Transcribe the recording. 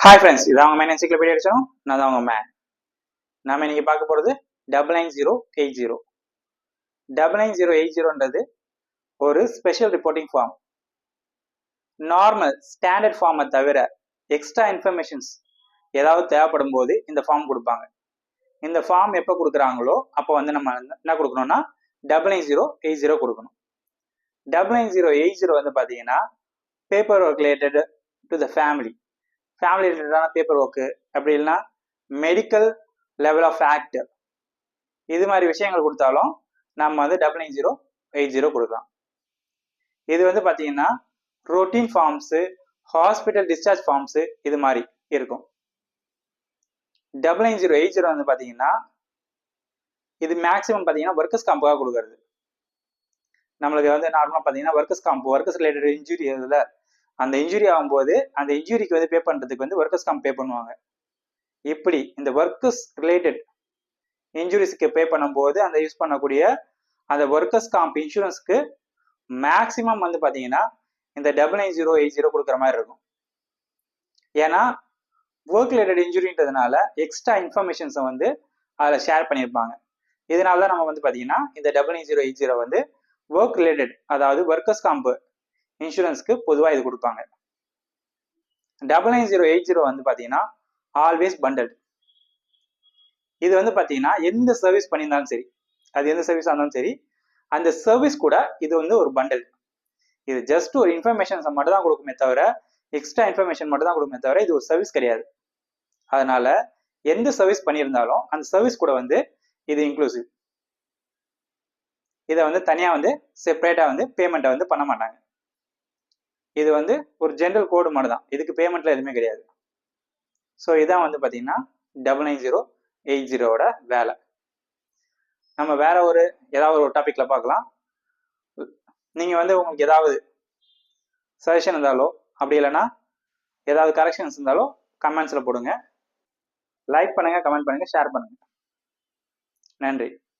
Hi friends, இது அவங்க man encyclopedia அடிச்சோம். நான் தான் அவங்க மேன். நாம இன்னைக்கு பார்க்க போகிறது 99080. 99080ன்றது ஒரு special reporting form. Normal standard ஃபார்மை தவிர எக்ஸ்ட்ரா இன்ஃபர்மேஷன்ஸ் ஏதாவது தேவைப்படும் போது இந்த ஃபார்ம் கொடுப்பாங்க. இந்த ஃபார்ம் எப்போ கொடுக்குறாங்களோ அப்போ வந்து நம்ம என்ன கொடுக்கணும்னா 99080 கொடுக்கணும். 99080 வந்து பார்த்தீங்கன்னா paper work related to the family ரிலேட்டடான பேப்பர் ஒர்க்கு, அப்படி இல்லைன்னா மெடிக்கல் லெவல் ஆஃப் ஆக்ட், இது மாதிரி விஷயங்கள் கொடுத்தாலும் நம்ம வந்து 99080 கொடுக்கலாம். இது வந்து பார்த்தீங்கன்னா routine forms, hospital discharge forms இது மாதிரி இருக்கும். 99080 வந்து பார்த்தீங்கன்னா இது மேக்ஸிமம் பார்த்தீங்கன்னா ஒர்க்கர்ஸ் காம்புக்காக கொடுக்கறது. நம்மளுக்கு வந்து நார்மலாக பார்த்தீங்கன்னா ஒர்க்கர்ஸ் ரிலேட்டட் இன்ஜுரி இதில் அந்த இன்ஜுரி ஆகும்போது அந்த இன்ஜுரிக்கு வந்து பே பண்ணுறதுக்கு வந்து ஒர்க்கர்ஸ் காம்ப் பே பண்ணுவாங்க. இப்படி இந்த ஒர்க்கர்ஸ் ரிலேட்டட் இன்ஜுரிஸ்க்கு பே பண்ணும்போது அந்த யூஸ் பண்ணக்கூடிய அந்த ஒர்க்கர்ஸ் காம்ப் இன்சூரன்ஸ்க்கு மேக்சிமம் வந்து பார்த்தீங்கன்னா இந்த 99080 கொடுக்குற மாதிரி இருக்கும். ஏன்னா ஒர்க் ரிலேட்டட் இன்ஜுரின்றதுனால எக்ஸ்ட்ரா இன்ஃபர்மேஷன்ஸை வந்து அதில் ஷேர் பண்ணியிருப்பாங்க. இதனால தான் நம்ம வந்து பார்த்தீங்கன்னா இந்த 99080 வந்து ஒர்க் ரிலேட்டட், அதாவது ஒர்க்கர்ஸ் காம்ப் இன்சூரன்ஸ்க்கு பொதுவாக இது கொடுப்பாங்க. 99080 வந்து பார்த்தீங்கன்னா ஆல்வேஸ் பண்டல். இது வந்து பார்த்தீங்கன்னா எந்த சர்வீஸ் பண்ணியிருந்தாலும் சரி, அது எந்த சர்வீஸாக இருந்தாலும் சரி, அந்த சர்வீஸ் கூட இது வந்து ஒரு பண்டல். இது ஜஸ்ட் ஒரு இன்ஃபர்மேஷன்ஸை மட்டும் தான் கொடுக்குமே தவிர, எக்ஸ்ட்ரா இன்ஃபர்மேஷன் மட்டும் தான் கொடுக்குமே தவிர இது ஒரு சர்வீஸ் கிடையாது. அதனால எந்த சர்வீஸ் பண்ணியிருந்தாலும் அந்த சர்வீஸ் கூட வந்து இது இன்க்ளூசிவ். இதை வந்து தனியாக வந்து செப்பரேட்டாக வந்து பேமெண்ட்டை வந்து பண்ண மாட்டாங்க. இது வந்து ஒரு ஜென்ரல் கோடு மட்டும் தான், இதுக்கு பேமெண்ட்ல எதுவுமே கிடையாது. ஸோ இதான் வந்து பார்த்தீங்கன்னா 99080 வேலை. நம்ம வேற ஏதாவது ஒரு டாபிக்ல பார்க்கலாம். நீங்க வந்து உங்களுக்கு ஏதாவது சஜஷன் இருந்தாலோ, அப்படி இல்லைன்னா ஏதாவது கரெக்ஷன்ஸ் இருந்தாலோ கமெண்ட்ஸ்ல போடுங்க. லைக் பண்ணுங்க, கமெண்ட் பண்ணுங்க, ஷேர் பண்ணுங்க. நன்றி.